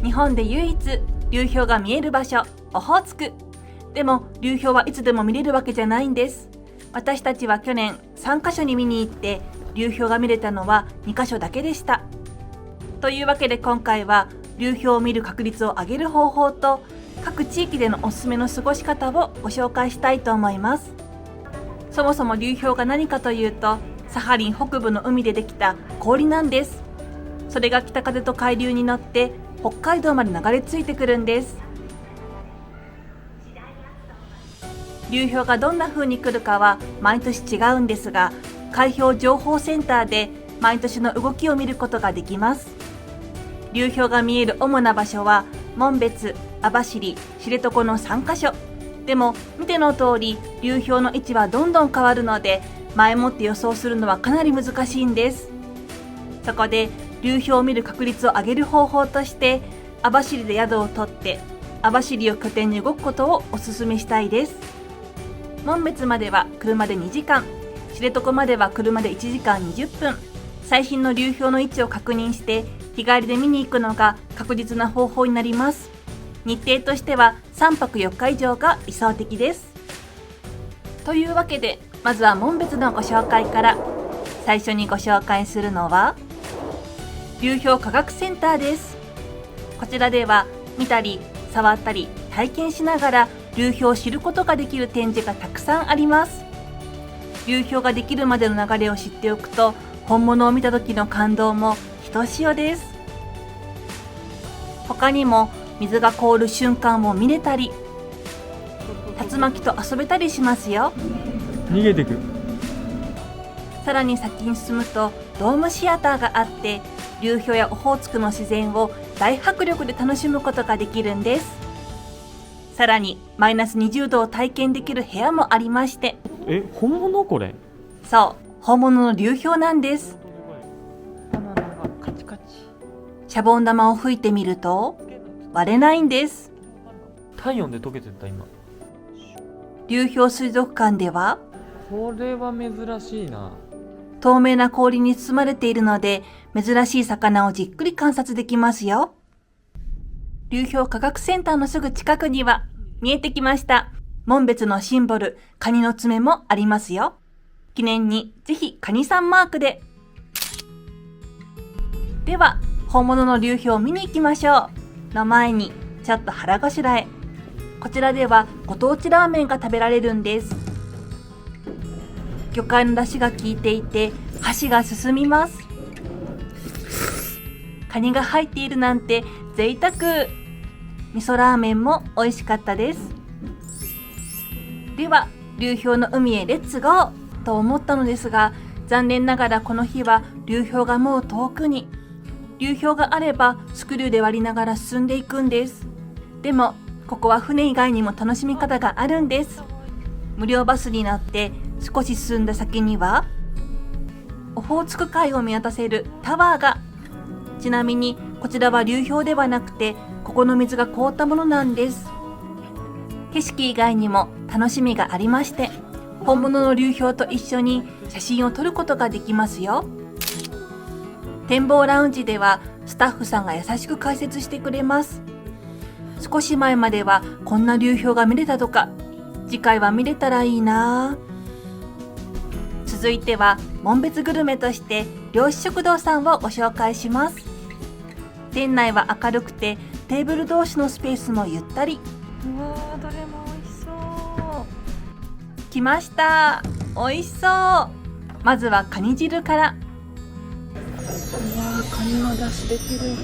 日本で唯一流氷が見える場所、オホーツク。でも流氷はいつでも見れるわけじゃないんです。私たちは去年3カ所に見に行って流氷が見れたのは2カ所だけでした。というわけで今回は流氷を見る確率を上げる方法と各地域でのおすすめの過ごし方をご紹介したいと思います。そもそも流氷が何かというと、サハリン北部の海でできた氷なんです。それが北風と海流に乗って北海道まで流れ着いてくるんです。流氷がどんな風に来るかは毎年違うんですが、海氷情報センターで毎年の動きを見ることができます。流氷が見える主な場所は紋別、網走、知床の3カ所。でも見ての通り流氷の位置はどんどん変わるので、前もって予想するのはかなり難しいんです。そこで流氷を見る確率を上げる方法として、網走で宿を取って網走を拠点に動くことをお勧めしたいです。紋別までは車で2時間、知床までは車で1時間20分。最新の流氷の位置を確認して日帰りで見に行くのが確実な方法になります。日程としては3泊4日以上が理想的です。というわけで、まずは紋別のご紹介から。最初にご紹介するのは流氷科学センターです。こちらでは見たり触ったり体験しながら流氷を知ることができる展示がたくさんあります。流氷ができるまでの流れを知っておくと、本物を見た時の感動もひとしおです。他にも水が凍る瞬間を見れたり、竜巻と遊べたりしますよ。逃げてく。さらに先に進むとドームシアターがあって、流氷やオホーツクの自然を大迫力で楽しむことができるんです。さらにマイナス20度を体験できる部屋もありまして。本物これ？そう、本物の流氷なんです。バナナがカチカチ。シャボン玉を吹いてみると割れないんです。体温で溶けてった今。流氷水族館ではこれは珍しいな。透明な氷に包まれているので、珍しい魚をじっくり観察できますよ。流氷科学センターのすぐ近くには見えてきました。紋別のシンボル、カニの爪もありますよ。記念にぜひカニさんマークで。では本物の流氷を見に行きましょう。の前にちょっと腹ごしらえ。こちらではご当地ラーメンが食べられるんです。魚介の出汁が効いていて箸が進みます。カニが入っているなんて贅沢。味噌ラーメンも美味しかったです。では流氷の海へレッツゴーと思ったのですが、残念ながらこの日は流氷がもう遠くに。流氷があればスクリューで割りながら進んでいくんです。でもここは船以外にも楽しみ方があるんです。無料バスに乗って少し進んだ先にはオホーツク海を見渡せるタワーが。ちなみにこちらは流氷ではなくて、ここの水が凍ったものなんです。景色以外にも楽しみがありまして、本物の流氷と一緒に写真を撮ることができますよ。展望ラウンジではスタッフさんが優しく解説してくれます。少し前まではこんな流氷が見れたとか、次回は見れたらいいな。続いては紋別グルメとして漁師食堂さんをご紹介します。店内は明るくてテーブル同士のスペースもゆったり。うわー、どれも美味しそう。来ました。美味しそう。まずはカニ汁から。うわー、カニの出汁出てる。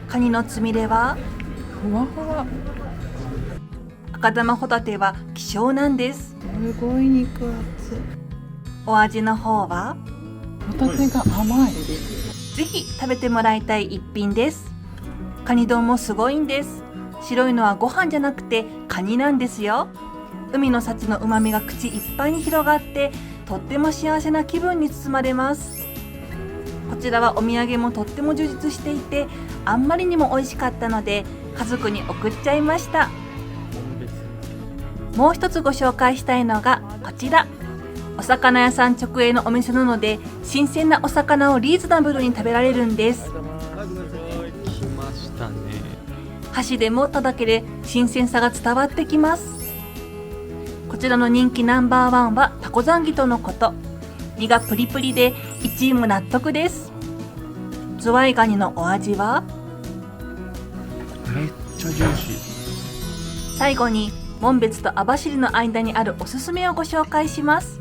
カニのつみれはふわふわ。赤玉ホタテは希少なんです。すごい肉厚。お味の方はホタテが甘い。ぜひ食べてもらいたい一品です。カニ丼もすごいんです。白いのはご飯じゃなくてカニなんですよ。海の幸の旨味が口いっぱいに広がって、とっても幸せな気分に包まれます。こちらはお土産もとっても充実していて、あんまりにも美味しかったので家族に送っちゃいました。もう一つご紹介したいのがこちら。お魚屋さん直営のお店なので、新鮮なお魚をリーズナブルに食べられるんです。来ましたね。箸で持っただけで新鮮さが伝わってきます。こちらの人気ナンバーワンはタコザンギとのこと。身がプリプリで1位も納得です。ズワイガニのお味は？めっちゃジューシー。最後に紋別と網走の間にあるおすすめをご紹介します。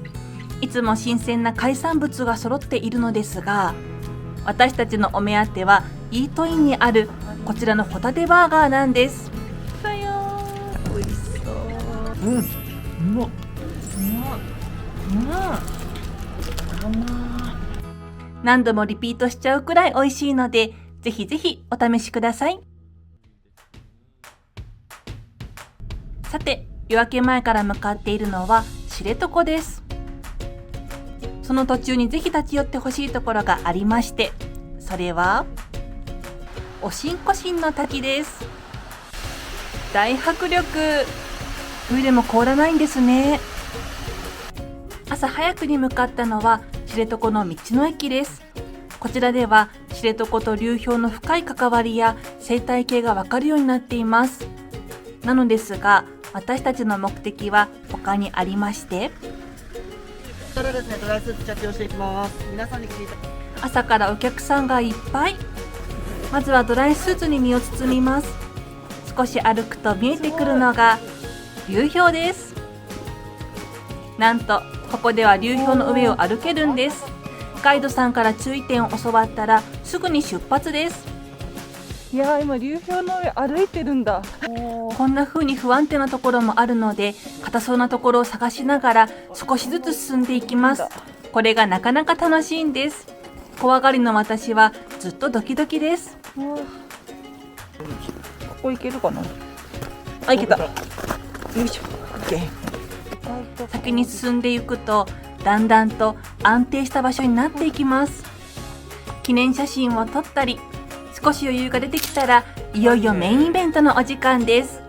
いつも新鮮な海産物が揃っているのですが、私たちのお目当てはイートインにあるこちらのホタテバーガーなんです。だよー。美味しそう。うん、うまっ。何度もリピートしちゃうくらい美味しいので、ぜひぜひお試しください。さて、夜明け前から向かっているのは知床です。その途中にぜひ立ち寄ってほしいところがありまして、それはおしんこしんの滝です。大迫力。冬でも凍らないんですね。朝早くに向かったのは知床の道の駅です。こちらでは知床と流氷の深い関わりや生態系がわかるようになっています。なのですが、私たちの目的は他にありまして、これからですね、ドライスーツ着用していきます。皆さんに来ていただき朝からお客さんがいっぱい。まずはドライスーツに身を包みます。少し歩くと見えてくるのが流氷です。なんとここでは流氷の上を歩けるんです。ガイドさんから注意点を教わったらすぐに出発です。いやー、今流氷の上歩いてるんだ。こんな風に不安定なところもあるので、硬そうなところを探しながら少しずつ進んでいきます。これがなかなか楽しいんです。怖がりの私はずっとドキドキです。ここ行けるかな。あ、行けた。よいしょ。先に進んでいくとだんだんと安定した場所になっていきます。記念写真を撮ったり、少し余裕が出てきたらいよいよメインイベントのお時間です。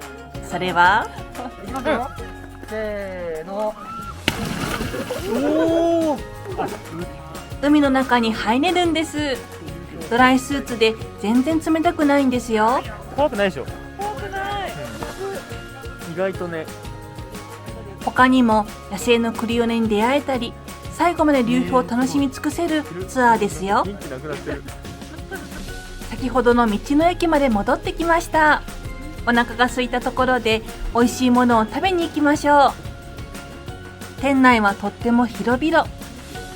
それはいきますよ。せーの。おお。海の中に入れるんです。ドライスーツで全然冷たくないんですよ。怖くないでしょ。怖くない。意外とね。他にも野生のクリオネに出会えたり、最後まで流氷を楽しみ尽くせるツアーですよ。元気なくなってる。先ほどの道の駅まで戻ってきました。お腹が空いたところで美味しいものを食べに行きましょう。店内はとっても広々。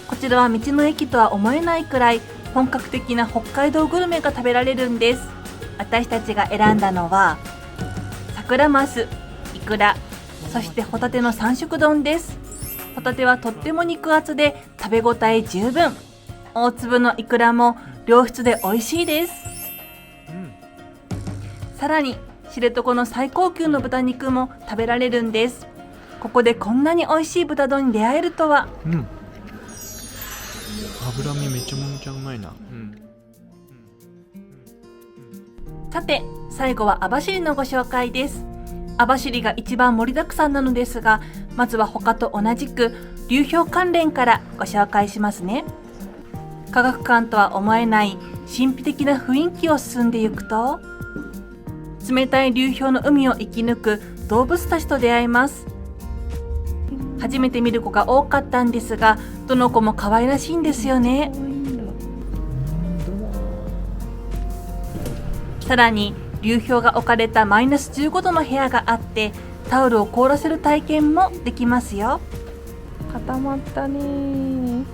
こちらは道の駅とは思えないくらい本格的な北海道グルメが食べられるんです。私たちが選んだのはサクラマス、イクラ、そしてホタテの三色丼です。ホタテはとっても肉厚で食べ応え十分。大粒のイクラも良質で美味しいです。さらに知床の最高級の豚肉も食べられるんです。ここでこんなに美味しい豚丼に出会えるとは。うん。脂身めちゃめちゃうまいな。さて最後は網走のご紹介です。網走が一番盛りだくさんなのですが、まずは他と同じく流氷関連からご紹介しますね。科学館とは思えない神秘的な雰囲気を進んでいくと、冷たい流氷の海を生き抜く動物たちと出会います。初めて見る子が多かったんですが、どの子も可愛らしいんですよね。さらに流氷が置かれたマイナス15度の部屋があって、タオルを凍らせる体験もできますよ。固まったね。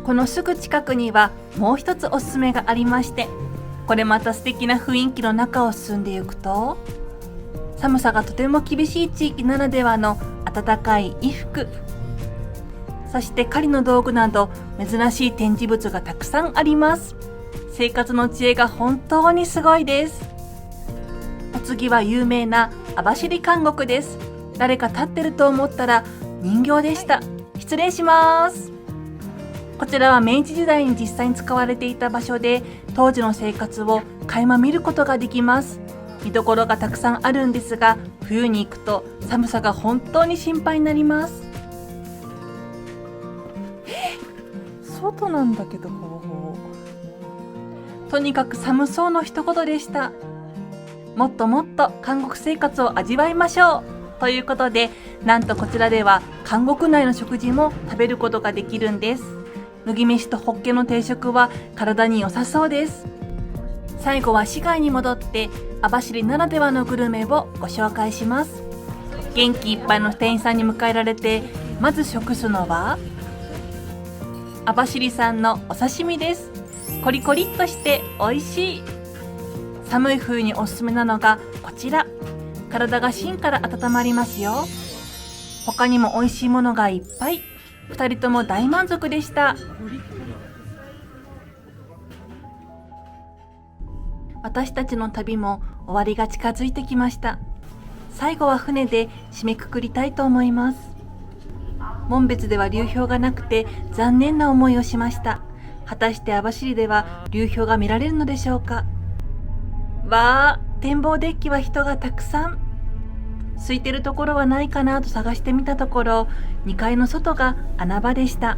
このすぐ近くにはもう一つおすすめがありまして、これまた素敵な雰囲気の中を進んでいくと、寒さがとても厳しい地域ならではの暖かい衣服、そして狩りの道具など珍しい展示物がたくさんあります。生活の知恵が本当にすごいです。お次は有名な網走監獄です。誰か立ってると思ったら人形でした。失礼します。こちらは明治時代に実際に使われていた場所で、当時の生活を垣間見ることができます。見どころがたくさんあるんですが、冬に行くと寒さが本当に心配になります。外なんだけど、ほぼほぼ。とにかく寒そうの一言でした。もっともっと韓国生活を味わいましょうということで、なんとこちらでは韓国内の食事も食べることができるんです。麦飯とホッケの定食は体に良さそうです。最後は市街に戻って網走ならではのグルメをご紹介します。元気いっぱいの店員さんに迎えられて、まず食すのは網走産のお刺身です。コリコリっとして美味しい。寒い冬におすすめなのがこちら。体が芯から温まりますよ。他にも美味しいものがいっぱい。2人とも大満足でした。私たちの旅も終わりが近づいてきました。最後は船で締めくくりたいと思います。紋別では流氷がなくて残念な思いをしました。果たして網走では流氷が見られるのでしょうか。わー、展望デッキは人がたくさん。空いてるところはないかなと探してみたところ、2階の外が穴場でした。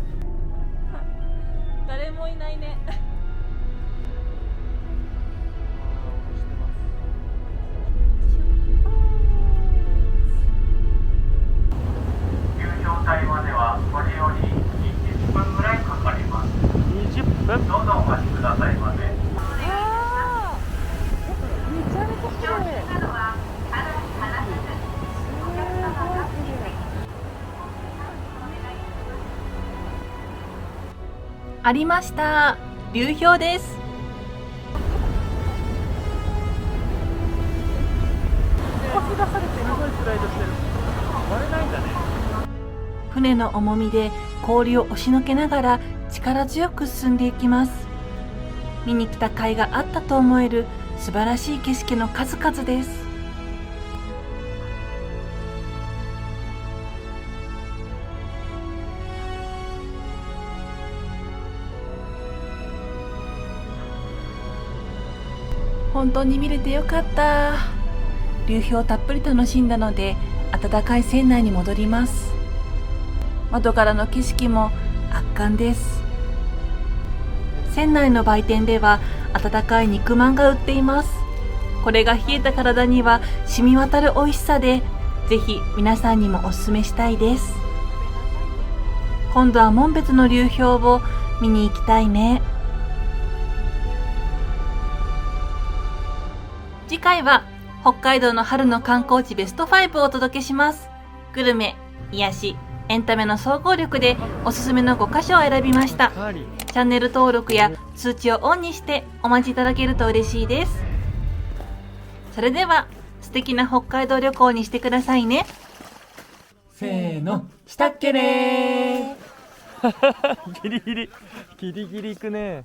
誰もいないね。流氷台まではこれより20分ぐらいかかります。20分。どうぞお待ちくださいませ。あー、めちゃめちゃ綺麗。ありました。流氷です。少し出されてすごいスライドしてる。割れないんだね。船の重みで氷を押しのけながら力強く進んでいきます。見に来た甲斐があったと思える素晴らしい景色の数々です。本当に見れてよかった。流氷をたっぷり楽しんだので、暖かい船内に戻ります。窓からの景色も圧巻です。船内の売店では温かい肉まんが売っています。これが冷えた体には染み渡る美味しさで、ぜひ皆さんにもおすすめしたいです。今度は紋別の流氷を見に行きたいね。次回は北海道の春の観光地ベスト5をお届けします。グルメ、癒し、エンタメの総合力でおすすめの5カ所を選びました。チャンネル登録や通知をオンにしてお待ちいただけると嬉しいです。それでは素敵な北海道旅行にしてくださいね。せーの、したっけねー。ギリギリいくね。